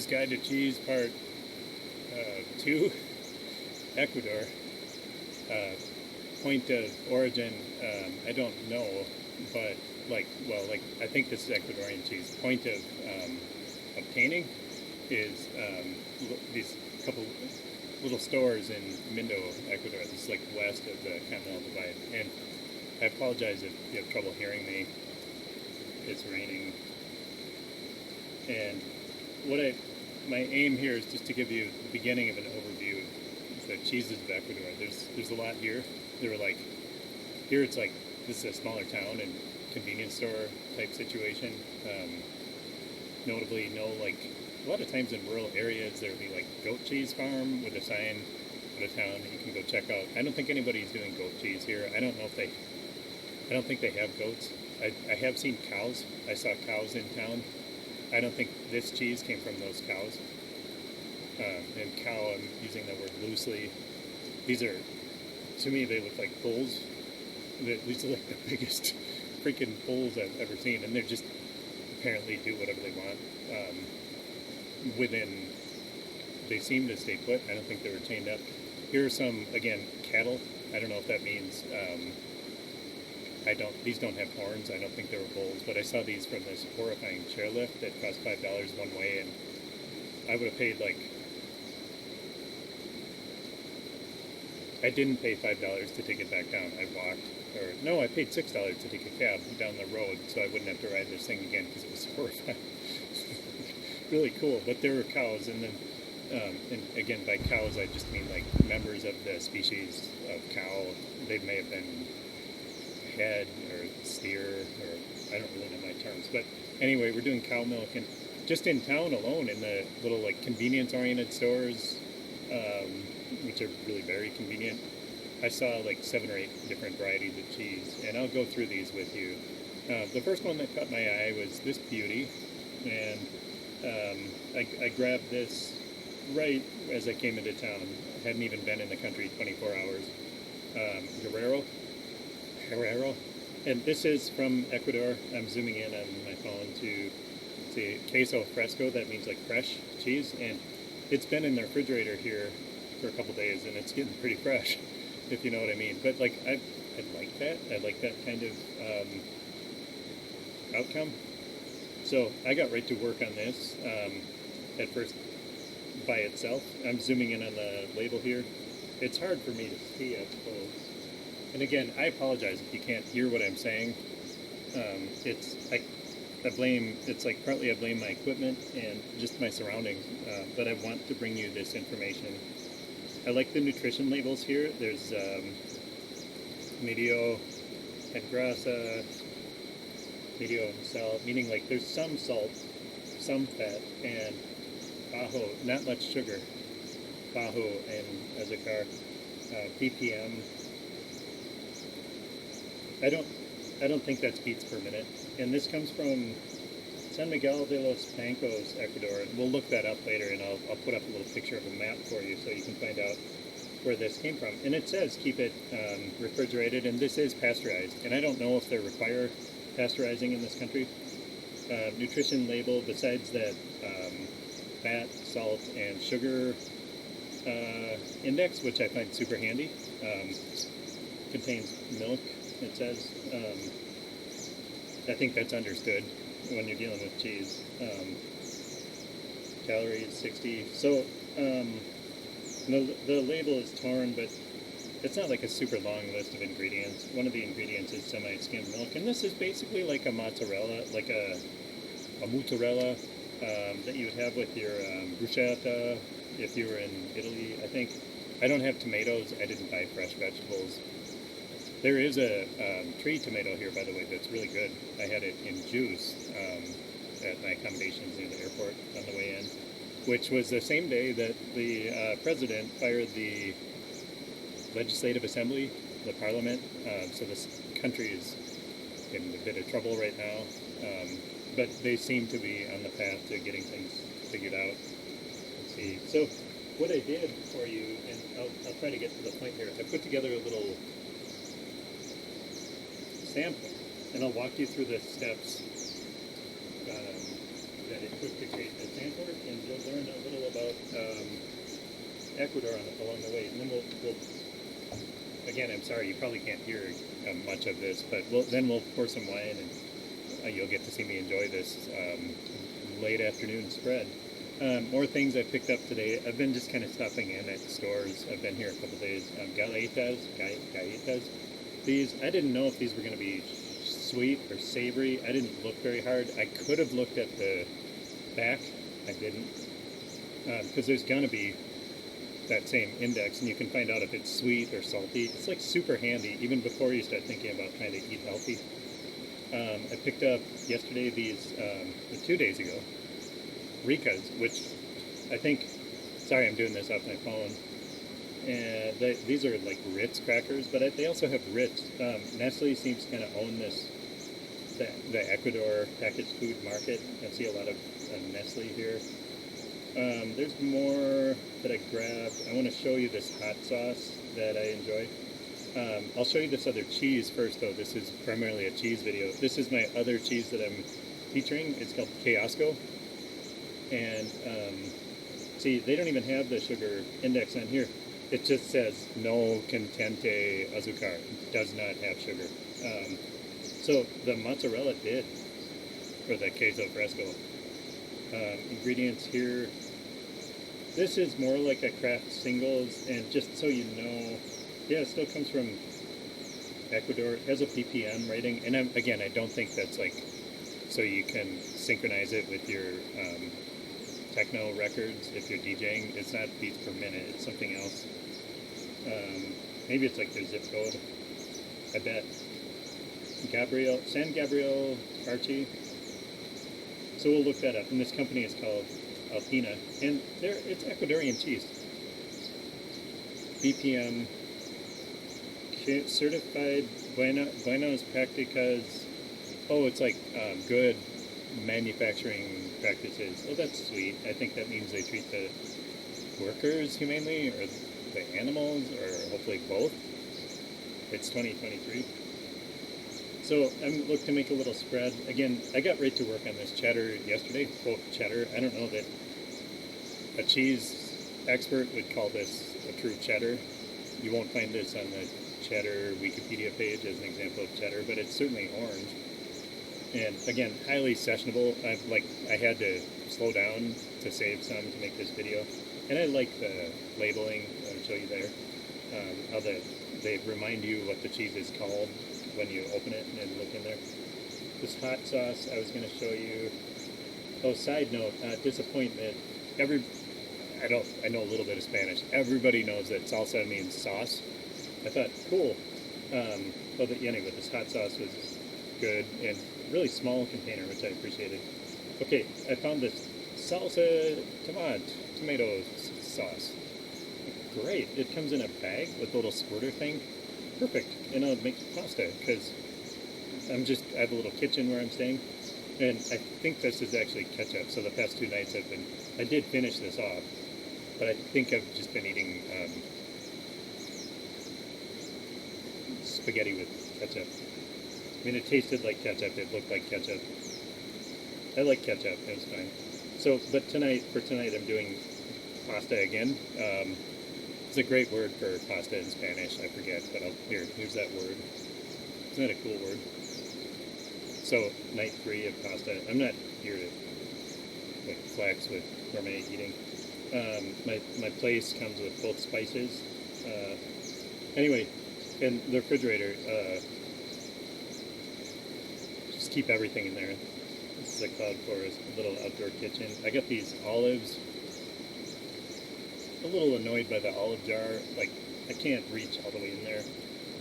Guide to Cheese Part 2, Ecuador. Point of origin, I don't know, but I think this is Ecuadorian cheese. Point of obtaining is these couple little stores in Mindo, Ecuador. This is like west of the Continental Divide. And I apologize if you have trouble hearing me. It's raining. And my aim here is just to give you the beginning of an overview of the cheeses of Ecuador. There's a lot here. There were here it's like, this is a smaller town and convenience store type situation. Notably, a lot of times in rural areas there'll be goat cheese farm with a sign of a town that you can go check out. I don't think anybody's doing goat cheese here. I don't think they have goats. I have seen cows. I saw cows in town. I don't think this cheese came from those cows. And cow, I'm using that word loosely. These are, to me, they look like bulls. These are like the biggest freaking bulls I've ever seen. And they're just apparently do whatever they want. They seem to stay put. I don't think they were chained up. Here are some, again, cattle. I don't know if that means, these don't have horns. I don't think they were bulls, but I saw these from this horrifying chairlift that cost $5 one way, and I would have paid I didn't pay $5 to take it back down. I paid $6 to take a cab down the road so I wouldn't have to ride this thing again because it was horrifying. Really cool, but there were cows, and then, and again, by cows I just mean members of the species of cow. They may have been head or steer, or I don't really know my terms, but anyway, we're doing cow milk, and just in town alone, in the little convenience-oriented stores, which are really very convenient, I saw 7 or 8 different varieties of cheese, and I'll go through these with you. The first one that caught my eye was this beauty, and I grabbed this right as I came into town. I hadn't even been in the country 24 hours. Herrero, and this is from Ecuador. I'm zooming in on my phone to see queso fresco. That means fresh cheese, and it's been in the refrigerator here for a couple days, and it's getting pretty fresh, if you know what I mean. But I like that. I like that kind of outcome. So I got right to work on this. At first, by itself, I'm zooming in on the label here. It's hard for me to see, I suppose. And again, I apologize if you can't hear what I'm saying. Partly I blame my equipment and just my surroundings, but I want to bring you this information. I like the nutrition labels here. There's medio and grasa, medio and sal, meaning there's some salt, some fat, and bajo, not much sugar, bajo and azúcar, ppm. I don't think that's beats per minute. And this comes from San Miguel de los Pancos, Ecuador. And we'll look that up later, and I'll put up a little picture of a map for you so you can find out where this came from. And it says keep it refrigerated, and this is pasteurized. And I don't know if they require pasteurizing in this country. Nutrition label, besides that fat, salt, and sugar index, which I find super handy, contains milk. It says, I think that's understood when you're dealing with cheese. Calories 60. So the label is torn, but it's not a super long list of ingredients. One of the ingredients is semi-skimmed milk, and this is basically like a mozzarella, a mozzarella that you would have with your bruschetta if you were in Italy, I think. I don't have tomatoes. I didn't buy fresh vegetables. There is a tree tomato here, by the way, that's really good. I had it in juice at my accommodations near the airport on the way in, which was the same day that the president fired the legislative assembly, the parliament. So this country is in a bit of trouble right now, but they seem to be on the path to getting things figured out. Let's see. So what I did for you, and I'll try to get to the point here, I put together a little sample, and I'll walk you through the steps that it took to create the sampler, and you'll learn a little about Ecuador along the way. And then we'll again, I'm sorry, you probably can't hear much of this, but then we'll pour some wine, and you'll get to see me enjoy this late afternoon spread. More things I picked up today. I've been just kind of stopping in at stores. I've been here a couple days. Galletas. These, I didn't know if these were going to be sweet or savory. I didn't look very hard. I could have looked at the back. I didn't. Because there's going to be that same index, and you can find out if it's sweet or salty. It's like super handy, even before you start thinking about trying to eat healthy. I picked up yesterday these, 2 days ago, Ricas, which I think, sorry I'm doing this off my phone, and these are like Ritz crackers, but they also have Ritz. Nestle seems to kind of own this, the Ecuador packaged food market. I see a lot of Nestle here. There's more that I grabbed. I want to show you this hot sauce that I enjoy. I'll show you this other cheese first, though. This is primarily a cheese video. This is my other cheese that I'm featuring. It's called Kiosko. And see, they don't even have the sugar index on here. It just says no contente azúcar. Does not have sugar. So the mozzarella did for the queso fresco. Ingredients here. This is more like a Kraft Singles, and just so you know, yeah, it still comes from Ecuador. It has a ppm rating, and again, I don't think that's like so you can synchronize it with your techno records if you're DJing. It's not beats per minute, it's something else. Maybe it's like their zip code, I bet. San Gabriel Archie. So we'll look that up. And this company is called Alpina, and it's Ecuadorian cheese. BPM certified Buenas Practicas. Oh, it's like good manufacturing practices. Oh, that's sweet. I think that means they treat the workers humanely, or the animals, or hopefully both. It's 2023. So I'm looking to make a little spread. Again, I got right to work on this cheddar yesterday. Quote, cheddar. I don't know that a cheese expert would call this a true cheddar. You won't find this on the cheddar Wikipedia page as an example of cheddar, but it's certainly orange. And again, highly sessionable. I had to slow down to save some to make this video. And I like the labeling. I'll show you there. How they remind you what the cheese is called when you open it and look in there. This hot sauce I was going to show you. Oh, side note, disappointment. I know a little bit of Spanish. Everybody knows that salsa means sauce. I thought, cool. Anyway, this hot sauce was good and really small container, which I appreciated. Okay, I found this salsa tomato sauce. Great. It comes in a bag with a little squirter thing. Perfect. And I'll make pasta because I have a little kitchen where I'm staying, and I think this is actually ketchup. So the past 2 nights I did finish this off, but I think I've just been eating spaghetti with ketchup. I mean, it tasted like ketchup. It looked like ketchup. I like ketchup. It was fine. So, but for tonight, I'm doing pasta again. It's a great word for pasta in Spanish. I forget, but here's that word. Isn't that a cool word? So, night 3 of pasta. I'm not here to flex with gourmet eating. My place comes with both spices. Anyway, in the refrigerator, just keep everything in there. This is a Cloud Forest little outdoor kitchen. I got these olives. A little annoyed by the olive jar. Like, I can't reach all the way in there.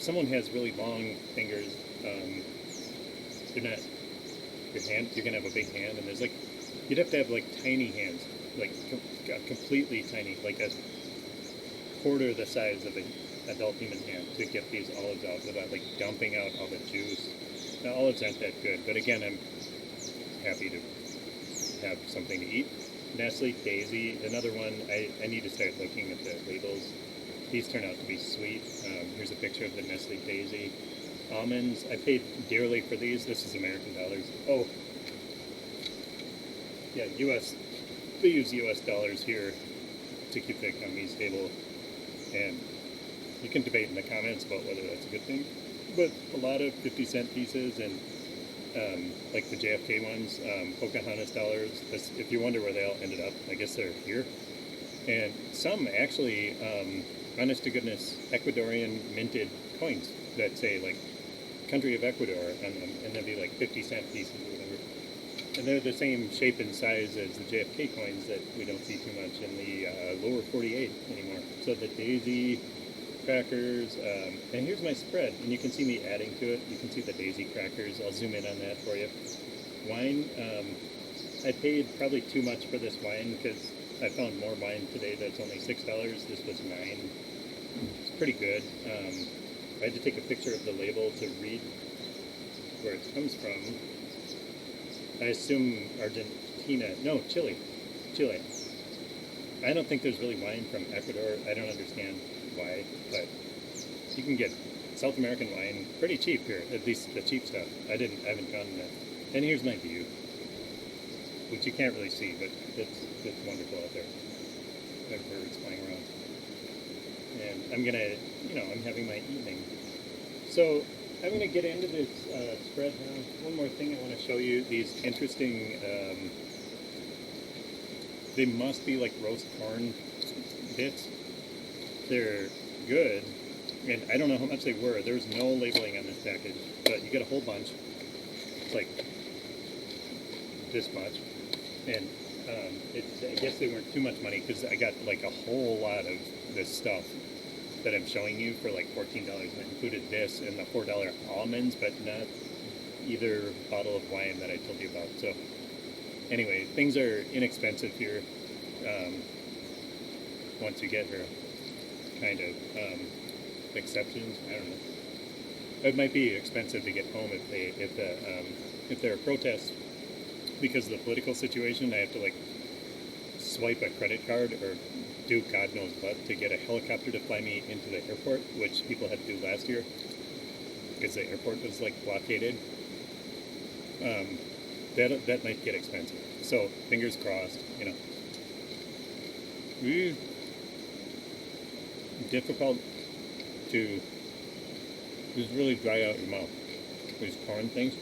someone has really long fingers, they're not your hand. You're gonna have a big hand, and there's like you'd have to have like tiny hands, like completely tiny, like a quarter the size of an adult human hand to get these olives out without like dumping out all the juice. Now olives aren't that good, but again, I'm happy to have something to eat. Nestle Daisy, another one. I need to start looking at the labels. These turn out to be sweet. Here's a picture of the Nestle Daisy. Almonds, I paid dearly for these. This is American dollars. Oh, yeah, US. They use US dollars here to keep the economy stable. And you can debate in the comments about whether that's a good thing. But a lot of 50-cent pieces and like the JFK ones, Pocahontas dollars. If you wonder where they all ended up, I guess they're here. And some actually, honest to goodness, Ecuadorian minted coins that say like country of Ecuador on them, and they'll be like 50-cent pieces or whatever. And they're the same shape and size as the JFK coins that we don't see too much in the lower 48 anymore. So the Daisy crackers, and here's my spread, and you can see me adding to it. You can see the Daisy crackers. I'll zoom in on that for you. Wine, I paid probably too much for this wine because I found more wine today that's only $6. This was $9. It's pretty good. I had to take a picture of the label to read where it comes from. I assume Argentina. No, Chile. Chile. I don't think there's really wine from Ecuador. I don't understand why, but you can get South American wine pretty cheap here, at least the cheap stuff. I haven't gone there. And here's my view, which you can't really see, but it's wonderful out there. There are birds flying around. And I'm gonna, I'm having my evening. So I'm gonna get into this spread now. One more thing I want to show you, these interesting, they must be like roast corn bits. They're good, and I don't know how much they were. There's no labeling on this package, but you get a whole bunch. It's like this much, and I guess they weren't too much money because I got like a whole lot of this stuff that I'm showing you for like $14, and it included this and the $4 almonds, but not either bottle of wine that I told you about. So anyway, things are inexpensive here once you get here. Kind of exceptions. I don't know. It might be expensive to get home if there are protests because of the political situation. I have to like swipe a credit card or do God knows what to get a helicopter to fly me into the airport, which people had to do last year because the airport was like blockaded. That might get expensive. So fingers crossed. Difficult to just really dry out your mouth. These corn things,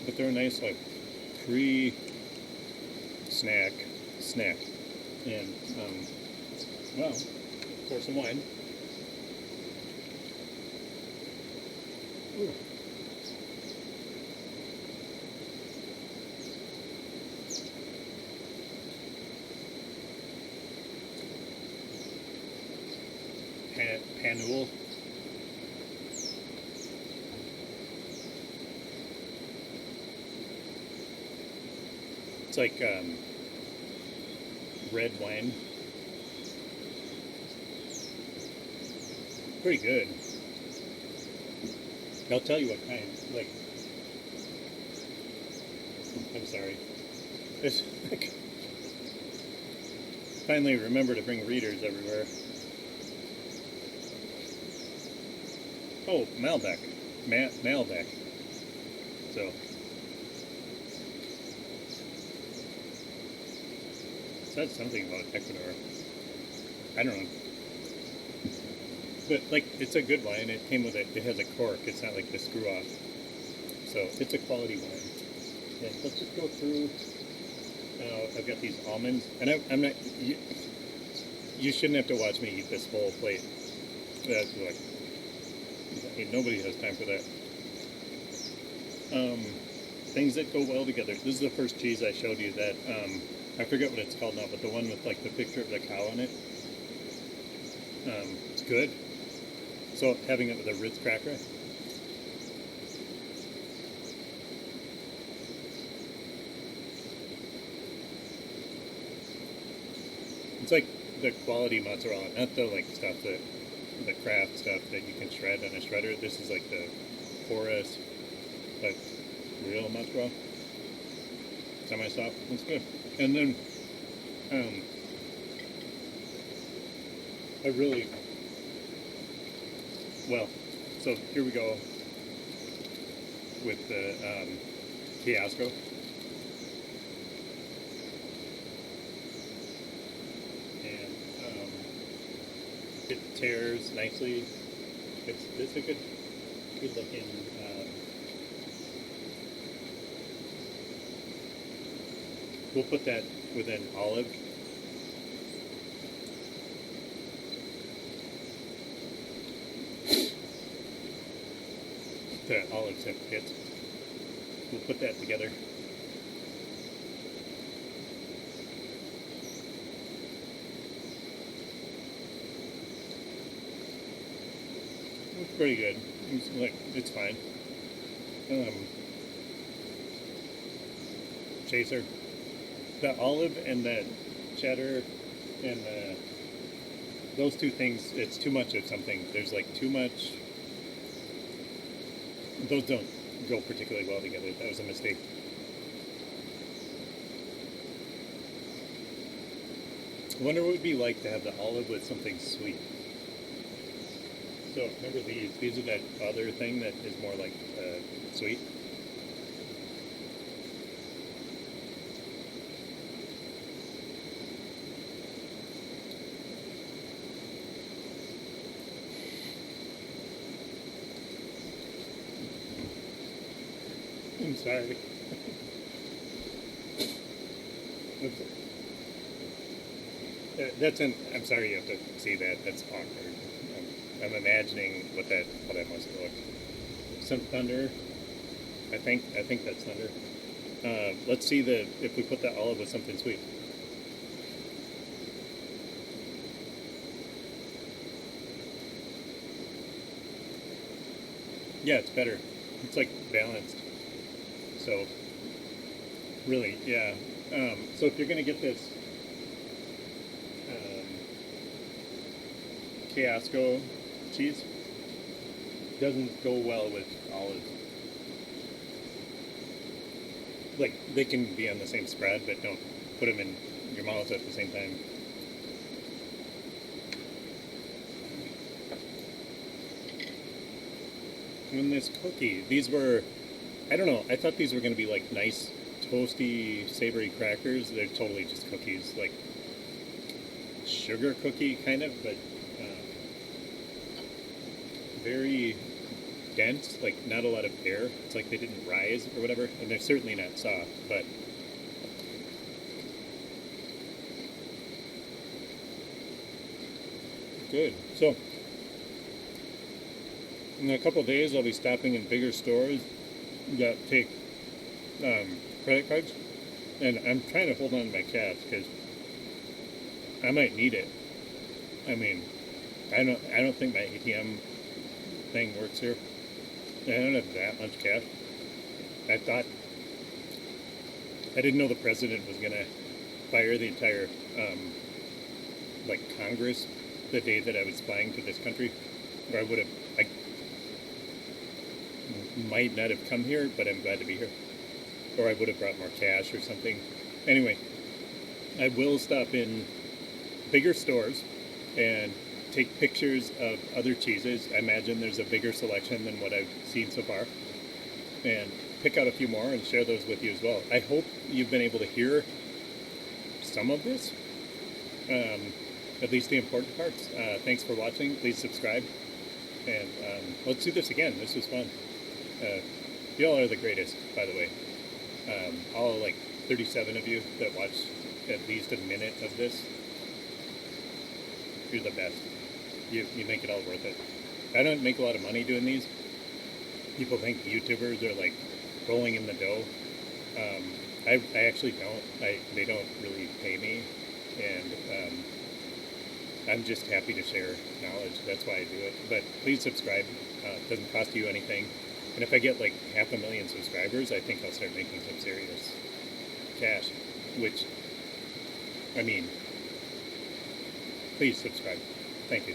but they're a nice like pre-snack, and well, pour some wine. Ooh. Panul. It's like red wine. Pretty good. I'll tell you what kind. Like, I'm sorry. It's like finally remember to bring readers everywhere. Oh, Malbec. Malbec. So said something about Ecuador. I don't know. But, like, it's a good wine. It came with it. It has a cork. It's not like the screw off. So, it's a quality wine. And let's just go through. I've got these almonds. And I'm not. You shouldn't have to watch me eat this whole plate. That's like. Nobody has time for that. Things that go well together. This is the first cheese I showed you that, I forget what it's called now, but the one with like the picture of the cow on it. It's good. So having it with a Ritz cracker. It's like the quality mozzarella, not the like stuff that the craft stuff that you can shred on a shredder. This is like the porous, like real mozzarella. Semi-soft. It's good. And then I really well. So here we go with the fiasco. And it tears nicely. It's a good looking. We'll put that with an olive. The olives have pits. We'll put that together. It's pretty good. It's fine. Chaser. The olive and the cheddar and those two things, it's too much of something. There's like too much. Those don't go particularly well together. That was a mistake. I wonder what it would be like to have the olive with something sweet. So remember these. These are that other thing that is more like sweet. I'm sorry. I'm sorry you have to see that. That's awkward. I'm imagining what that must look. Some thunder. I think that's thunder. Let's see if we put the olive with something sweet. Yeah, it's better. It's like balanced. So really, yeah. So if you're gonna get this Fiasco cheese, doesn't go well with olives. Like they can be on the same spread, but don't put them in your mouth at the same time. And this cookie, these were, I don't know, I thought these were going to be like nice, toasty, savory crackers. They're totally just cookies, like sugar cookie kind of, but very dense, like not a lot of air. It's like they didn't rise or whatever, and they're certainly not soft, but good. So in a couple of days, I'll be stopping in bigger stores that take credit cards, and I'm trying to hold on to my cash because I might need it. I mean, I don't think my ATM thing works here. I don't have that much cash. I didn't know the president was gonna fire the entire like Congress the day that I was flying to this country, or I might not have come here, but I'm glad to be here. Or I would have brought more cash or something. Anyway, I will stop in bigger stores and take pictures of other cheeses. I imagine there's a bigger selection than what I've seen so far. And pick out a few more and share those with you as well. I hope you've been able to hear some of this, at least the important parts. Thanks for watching. Please subscribe. And let's do this again. This was fun. Y'all are the greatest, by the way. All like 37 of you that watched at least a minute of this, you're the best. You make it all worth it. I don't make a lot of money doing these. People think YouTubers are like rolling in the dough. I actually don't. They don't really pay me, and I'm just happy to share knowledge. That's why I do it. But please subscribe. It doesn't cost you anything. And if I get like 500,000 subscribers, I think I'll start making some serious cash. Which, I mean, please subscribe. Thank you.